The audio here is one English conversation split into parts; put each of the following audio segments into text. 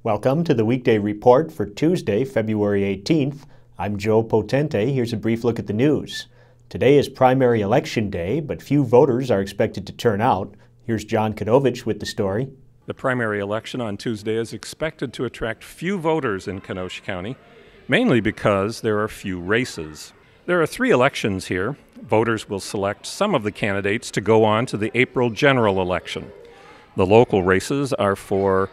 Welcome to the Weekday Report for Tuesday, February 18th. I'm Joe Potente. Here's a brief look at the news. Today is primary election day, but few voters are expected to turn out. Here's John Kadovich with the story. The primary election on Tuesday is expected to attract few voters in Kenosha County, mainly because there are few races. There are 3 elections here. Voters will select some of the candidates to go on to the April general election. The local races are for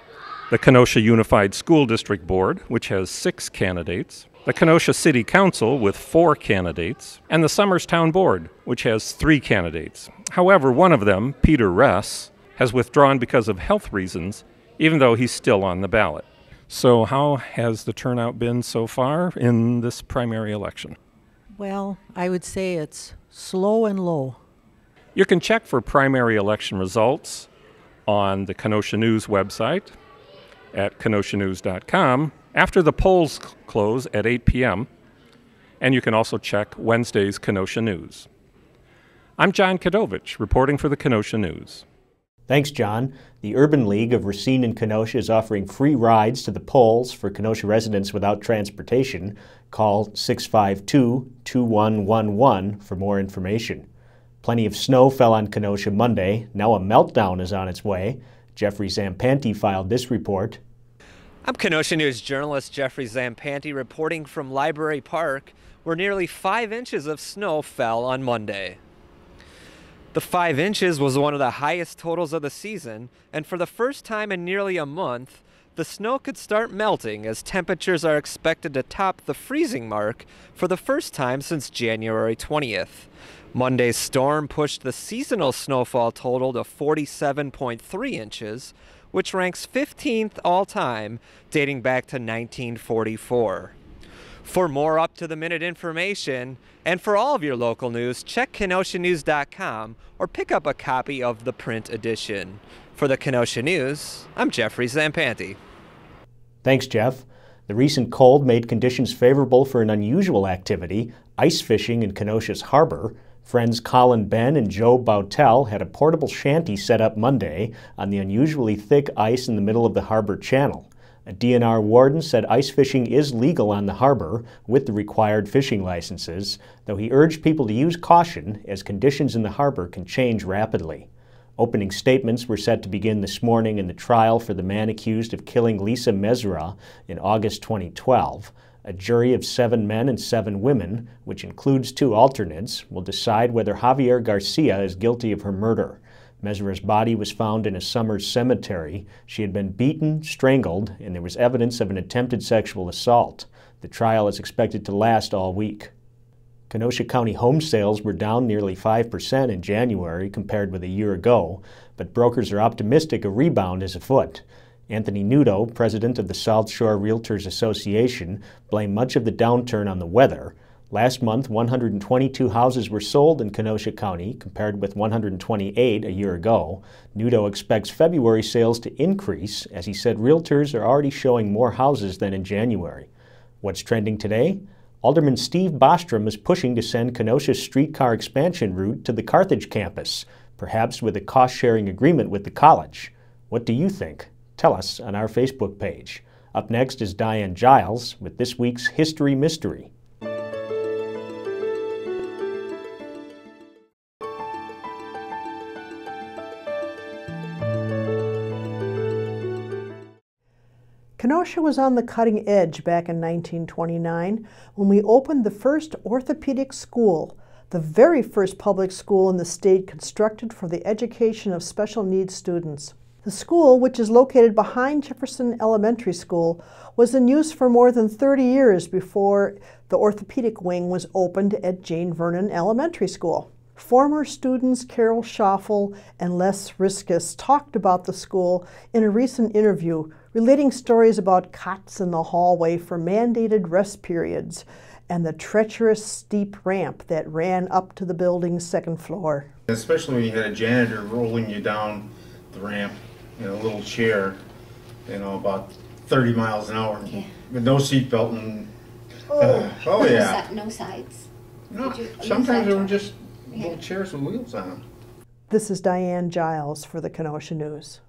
the Kenosha Unified School District Board, which has 6 candidates, the Kenosha City Council with 4 candidates, and the Summers Town Board, which has 3 candidates. However, one of them, Peter Ress, has withdrawn because of health reasons, even though he's still on the ballot. So how has the turnout been so far in this primary election? Well, I would say it's slow and low. You can check for primary election results on the Kenosha News website at kenoshanews.com after the polls close at 8 p.m., and you can also check Wednesday's Kenosha News. I'm John Kadovich, reporting for the Kenosha News. Thanks, John. The Urban League of Racine and Kenosha is offering free rides to the polls for Kenosha residents without transportation. Call 652-2111 for more information. Plenty of snow fell on Kenosha Monday. Now a meltdown is on its way. Jeffrey Zampanti filed this report. I'm Kenosha News journalist Jeffrey Zampanti reporting from Library Park, where nearly 5 inches of snow fell on Monday. The 5 inches was one of the highest totals of the season, and for the first time in nearly a month, the snow could start melting as temperatures are expected to top the freezing mark for the first time since January 20th. Monday's storm pushed the seasonal snowfall total to 47.3 inches, which ranks 15th all-time, dating back to 1944. For more up-to-the-minute information, and for all of your local news, check kenoshanews.com or pick up a copy of the print edition. For the Kenosha News, I'm Jeffrey Zampanti. Thanks, Jeff. The recent cold made conditions favorable for an unusual activity, ice fishing in Kenosha's harbor. Friends Colin Ben and Joe Bautel had a portable shanty set up Monday on the unusually thick ice in the middle of the harbor channel. A DNR warden said ice fishing is legal on the harbor with the required fishing licenses, though he urged people to use caution as conditions in the harbor can change rapidly. Opening statements were set to begin this morning in the trial for the man accused of killing Lisa Mezera in August 2012. A jury of 7 men and 7 women, which includes 2 alternates, will decide whether Javier Garcia is guilty of her murder. Mezera's body was found in a Summers cemetery. She had been beaten, strangled, and there was evidence of an attempted sexual assault. The trial is expected to last all week. Kenosha County home sales were down nearly 5% in January compared with a year ago, but brokers are optimistic a rebound is afoot. Anthony Nudo, president of the South Shore Realtors Association, blamed much of the downturn on the weather. Last month, 122 houses were sold in Kenosha County, compared with 128 a year ago. Nudo expects February sales to increase, as he said realtors are already showing more houses than in January. What's trending today? Alderman Steve Bostrom is pushing to send Kenosha's streetcar expansion route to the Carthage campus, perhaps with a cost-sharing agreement with the college. What do you think? Tell us on our Facebook page. Up next is Diane Giles with this week's History Mystery. Kenosha was on the cutting edge back in 1929 when we opened the first orthopedic school, the very first public school in the state constructed for the education of special needs students. The school, which is located behind Jefferson Elementary School, was in use for more than 30 years before the orthopedic wing was opened at Jane Vernon Elementary School. Former students Carol Schaffel and Les Riskus talked about the school in a recent interview, relating stories about cots in the hallway for mandated rest periods and the treacherous steep ramp that ran up to the building's 2nd floor. Especially when you had a janitor rolling you down the ramp in a little chair, about 30 miles an hour, yeah, with no seatbelt and yeah, no sides. No, sometimes they were just little chairs with wheels on them. This is Diane Giles for the Kenosha News.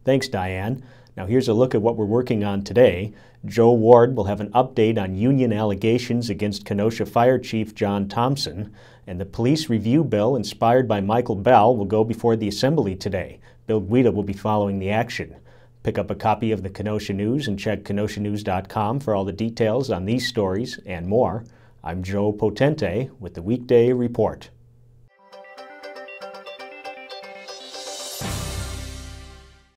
Thanks, Diane. Now here's a look at what we're working on today. Joe Ward will have an update on union allegations against Kenosha Fire Chief John Thompson, and the police review bill inspired by Michael Bell will go before the Assembly today. Bill Guida will be following the action. Pick up a copy of the Kenosha News and check kenoshanews.com for all the details on these stories and more. I'm Joe Potente with the Weekday Report.